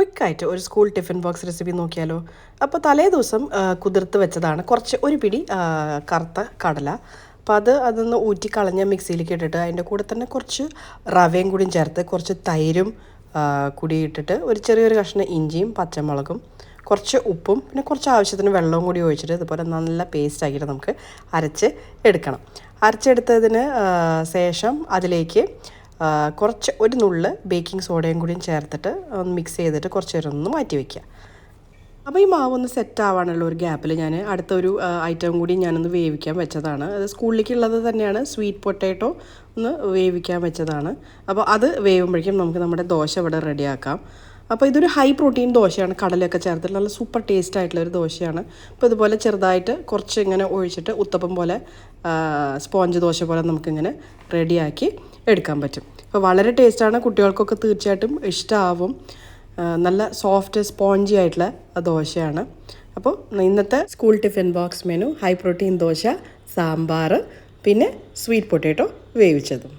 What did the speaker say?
ക്വിക്കായിട്ട് ഒരു school tiffin box recipe നോക്കിയാലോ. അപ്പോൾ തലേ ദിവസം കുതിർത്ത് വെച്ചതാണ് ഒരു പിടി കറുത്ത കടല. അപ്പോൾ അതൊന്ന് ഊറ്റി കളഞ്ഞ് മിക്സിയിലേക്ക് ഇട്ടിട്ട് അതിൻ്റെ കൂടെ തന്നെ കുറച്ച് റവയും കൂടിയും ചേർത്ത് കുറച്ച് തൈരും കൂടി ഇട്ടിട്ട് ഒരു ചെറിയൊരു കഷ്ണം ഇഞ്ചിയും പച്ചമുളകും കുറച്ച് ഉപ്പും പിന്നെ കുറച്ച് ആവശ്യത്തിന് വെള്ളവും കൂടി ഒഴിച്ചിട്ട് ഇതുപോലെ നല്ല പേസ്റ്റ് ആക്കിയിട്ട് നമുക്ക് എടുക്കണം. അരച്ചെടുത്തതിന് ശേഷം അതിലേക്ക് കുറച്ച് ഒരു നുള്ള് ബേക്കിംഗ് സോഡയും കൂടിയും ചേർത്തിട്ട് ഒന്ന് മിക്സ് ചെയ്തിട്ട് കുറച്ച് നേരം ഒന്ന് മാറ്റി വയ്ക്കുക. അപ്പോൾ ഈ മാവ് ഒന്ന് സെറ്റ് ആവാനുള്ള ഒരു ഗ്യാപ്പിൽ ഞാൻ അടുത്തൊരു ഐറ്റം കൂടി ഞാനൊന്ന് വേവിക്കാൻ വെച്ചതാണ്. അത് സ്കൂളിലേക്കുള്ളത് തന്നെയാണ്. സ്വീറ്റ് പൊട്ടാറ്റോ ഒന്ന് വേവിക്കാൻ വെച്ചതാണ്. അപ്പോൾ അത് വേവുമ്പോഴേക്കും നമുക്ക് നമ്മുടെ ദോശ ഇവിടെ റെഡിയാക്കാം. അപ്പോൾ ഇതൊരു ഹൈ പ്രോട്ടീൻ ദോശയാണ്. കടലൊക്കെ ചേർത്തിട്ട് നല്ല സൂപ്പർ ടേസ്റ്റ് ആയിട്ടുള്ളൊരു ദോശയാണ്. അപ്പോൾ ഇതുപോലെ ചെറുതായിട്ട് കുറച്ച് ഇങ്ങനെ ഒഴിച്ചിട്ട് ഉത്തപ്പം പോലെ സ്പോഞ്ച് ദോശ പോലെ നമുക്കിങ്ങനെ റെഡിയാക്കി എടുക്കാൻ പറ്റും. അപ്പോൾ വളരെ ടേസ്റ്റാണ്. കുട്ടികൾക്കൊക്കെ തീർച്ചയായിട്ടും ഇഷ്ടമാവും. നല്ല സോഫ്റ്റ് സ്പോഞ്ചി ആയിട്ടുള്ള ദോശയാണ്. അപ്പോൾ ഇന്നത്തെ school tiffin box menu high protein dosa, sambar, പിന്നെ സ്വീറ്റ് പൊട്ടാറ്റോ വേവിച്ചതും.